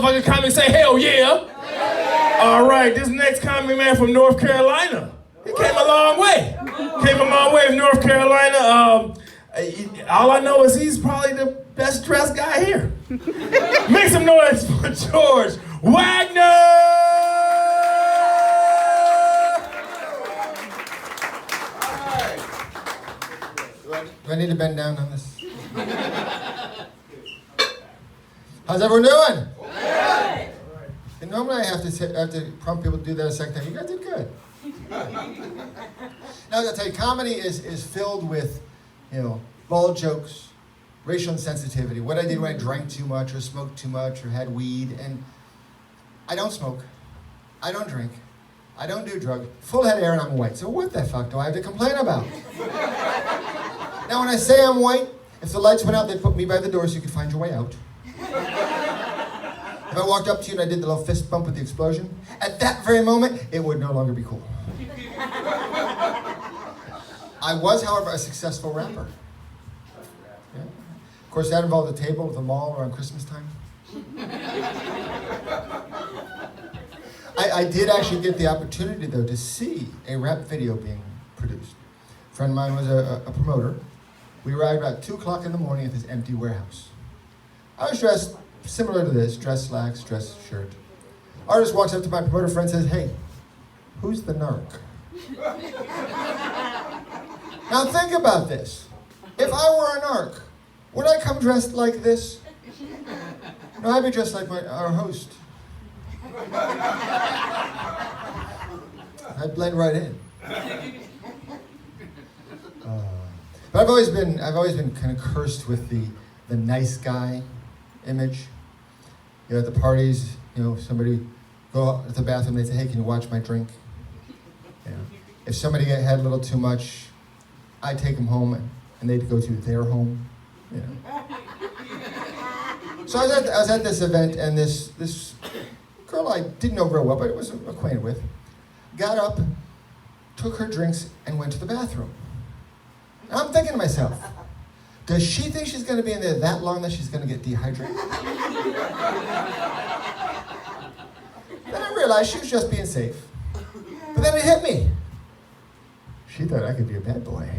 Fucking comic say hell yeah. All right, this next comic man from North Carolina. He came a long way. Came a long way from North Carolina. All I know is he's probably the best dressed guy here. Make some noise for George Wagner! Do I need to bend down on this? How's everyone doing? And normally I have to prompt people to do that a second time. You guys did good. Now I'll tell you, comedy is filled with, bald jokes, racial insensitivity, what I did when I drank too much or smoked too much or had weed. And I don't smoke. I don't drink. I don't do drugs. Full head of hair and I'm white. So what the fuck do I have to complain about? Now when I say I'm white, if the lights went out, they'd put me by the door so you could find your way out. If I walked up to you and I did the little fist bump with the explosion, at that very moment, it would no longer be cool. I was, however, a successful rapper. Yeah. Of course, that involved a table at the mall around Christmas time. I did actually get the opportunity, though, to see a rap video being produced. A friend of mine was a promoter. We arrived about 2 o'clock in the morning at this empty warehouse. I was dressed similar to this, dress slacks, dress shirt. Artist walks up to my promoter friend and says, "Hey, who's the narc?" Now think about this. If I were a narc, would I come dressed like this? No, I'd be dressed like our host. I'd blend right in. But I've always been kind of cursed with the nice guy image. At the parties, somebody go out to the bathroom, they say, "Hey, can you watch my drink?" If somebody had a little too much, I'd take them home and they'd go to their home. So I was at this event and this girl I didn't know real well, but I was acquainted with, got up, took her drinks, and went to the bathroom. And I'm thinking to myself, does she think she's going to be in there that long that she's going to get dehydrated? Then I realized she was just being safe. But then it hit me. She thought I could be a bad boy.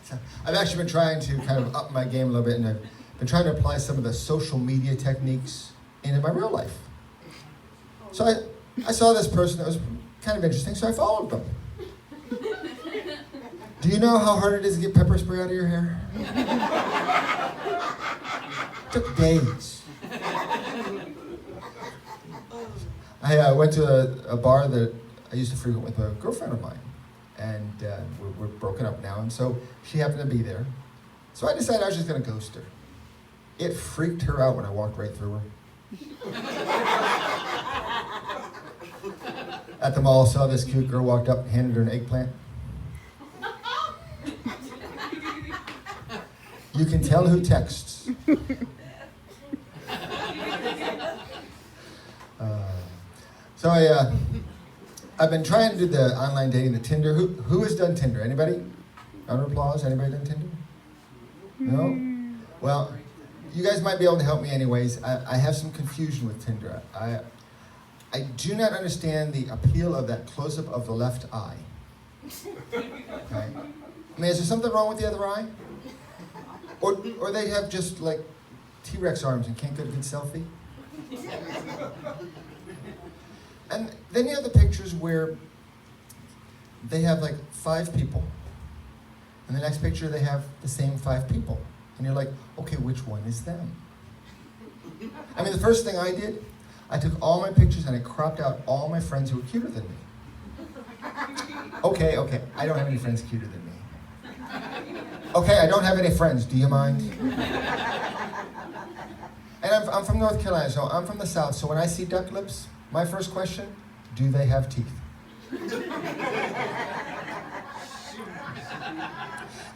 So I've actually been trying to kind of up my game a little bit, and I've been trying to apply some of the social media techniques into my real life. So I saw this person that was kind of interesting, so I followed them. Do you know how hard it is to get pepper spray out of your hair? It took days. I went to a bar that I used to frequent with a girlfriend of mine, and we're broken up now, and so she happened to be there. So I decided I was just going to ghost her. It freaked her out when I walked right through her. At the mall, saw this cute girl, walked up and handed her an eggplant. You can tell who texts. So I've been trying to do the online dating, the Tinder. Who has done Tinder? Anybody? Round of applause. Anybody done Tinder? No? Well, you guys might be able to help me anyways. I have some confusion with Tinder. I do not understand the appeal of that close-up of the left eye. Okay? I mean, is there something wrong with the other eye? Or they have just like T-Rex arms and can't get a good selfie? And then you have the pictures where they have like 5 people. And the next picture they have the same 5 people. And you're like, okay, which one is them? I mean, the first thing I did, I took all my pictures and I cropped out all my friends who were cuter than me. Okay, I don't have any friends cuter than me. Okay, I don't have any friends, do you mind? And I'm from North Carolina, so I'm from the South, so when I see duck lips, my first question, do they have teeth?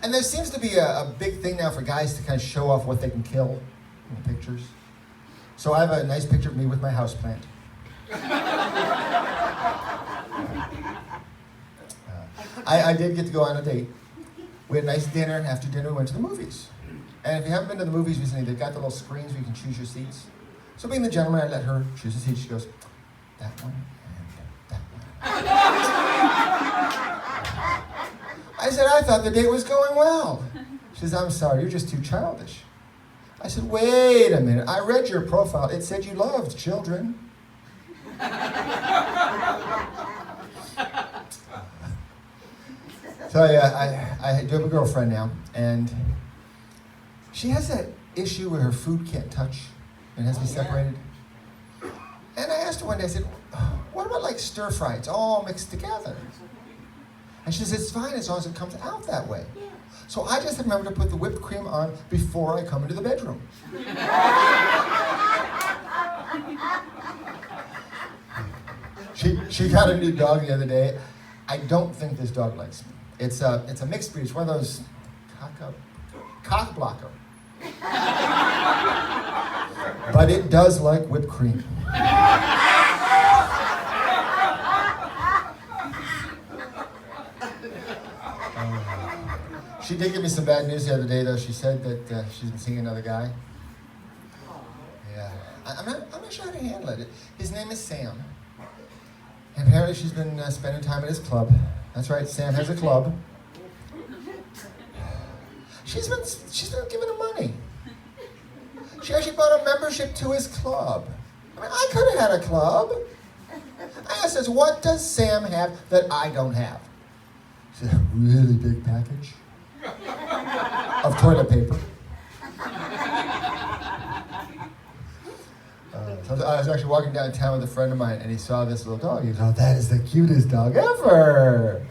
And there seems to be a big thing now for guys to kind of show off what they can kill in the pictures. So I have a nice picture of me with my houseplant. I did get to go on a date. We had a nice dinner, and after dinner we went to the movies. And if you haven't been to the movies recently, they've got the little screens where you can choose your seats. So being the gentleman, I let her choose a seat. She goes, that one and that one. I said, I thought the date was going well. She says, I'm sorry, you're just too childish. I said, wait a minute. I read your profile. It said you loved children. So I do have a girlfriend now, and she has that issue where her food can't touch and has to be separated. And I asked her one day, I said, what about like stir fry? It's all mixed together. And she says, it's fine as long as it comes out that way. So I just remember to put the whipped cream on before I come into the bedroom. She got a new dog the other day. I don't think this dog likes me. It's a mixed breed. It's one of those cock blocker. But it does like whipped cream. She did give me some bad news the other day, though. She said that she's been seeing another guy. Yeah, I'm not sure how to handle it. His name is Sam. And apparently she's been spending time at his club. That's right, Sam has a club. She's been giving him money. She actually bought a membership to his club. I mean, I could have had a club. I asked her, what does Sam have that I don't have? She said, a really big package of toilet paper. So I was actually walking downtown with a friend of mine, and he saw this little dog. He goes, oh, that is the cutest dog ever.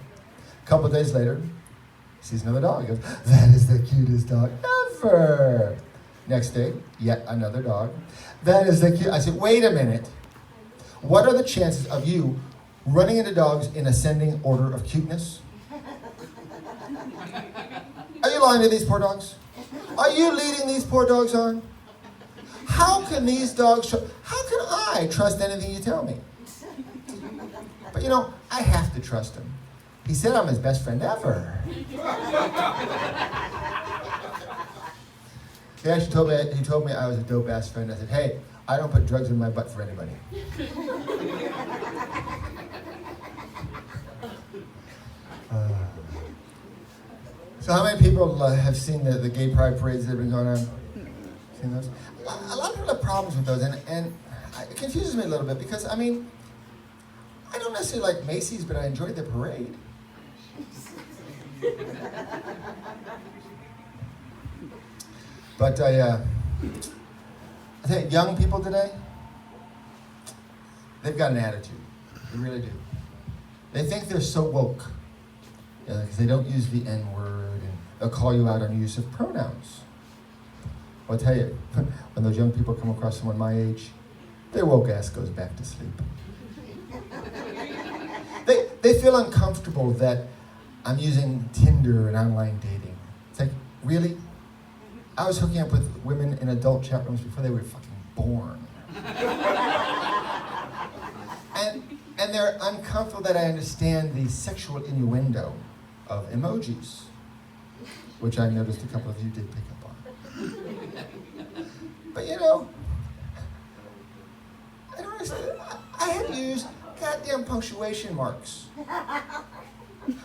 A couple of days later, he sees another dog. He goes, that is the cutest dog ever. Next day, yet another dog. That is the cute. I said, wait a minute. What are the chances of you running into dogs in ascending order of cuteness? Are you lying to these poor dogs? Are you leading these poor dogs on? How can these dogs, how can I trust anything you tell me? But you know, I have to trust him. He said I'm his best friend ever. He actually told me I was a dope ass friend. I said, hey, I don't put drugs in my butt for anybody. So how many people have seen the gay pride parades that have been going on? Seen those? A lot of people have problems with those, and it confuses me a little bit because, I mean, I don't necessarily like Macy's, but I enjoyed the parade. But I think young people today, they've got an attitude. They really do. They think they're so woke because they don't use the N-word, and they'll call you out on use of pronouns. I'll tell you, when those young people come across someone my age, their woke ass goes back to sleep. They feel uncomfortable that I'm using Tinder and online dating. It's like, really? I was hooking up with women in adult chat rooms before they were fucking born. And they're uncomfortable that I understand the sexual innuendo of emojis, which I noticed a couple of you did pick up on. But you know, I don't understand. I had to use goddamn punctuation marks.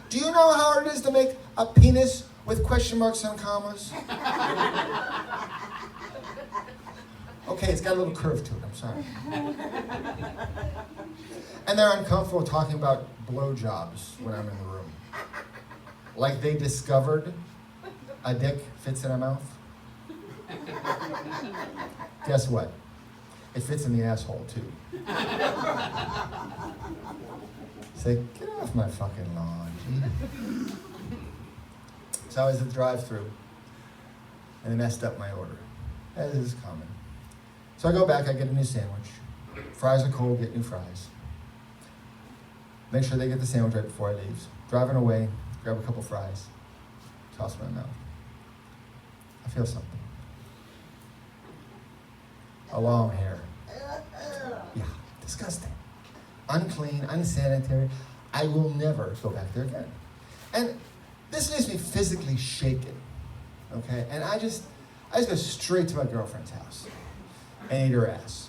Do you know how hard it is to make a penis with question marks and commas? Okay, it's got a little curve to it, I'm sorry. And they're uncomfortable talking about blowjobs when I'm in the room. Like they discovered a dick fits in a mouth. Guess what? It fits in the asshole too. Say, get off my fucking lawn, gee. So I was at the drive-thru, and they messed up my order, as is common. So I go back, I get a new sandwich. Fries are cold, get new fries. Make sure they get the sandwich right before I leave. Driving away, grab a couple fries, toss them in my mouth. I feel something. A long hair. Yeah, disgusting. Unclean, unsanitary. I will never go back there again. And this leaves me physically shaken, okay? And I I just go straight to my girlfriend's house and eat her ass.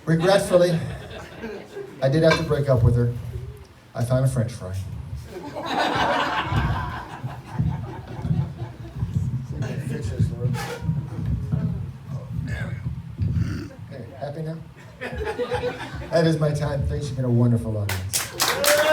Regretfully, I did have to break up with her. I found a French fry. Okay, happy now? That is my time. Thanks. You've been a wonderful audience.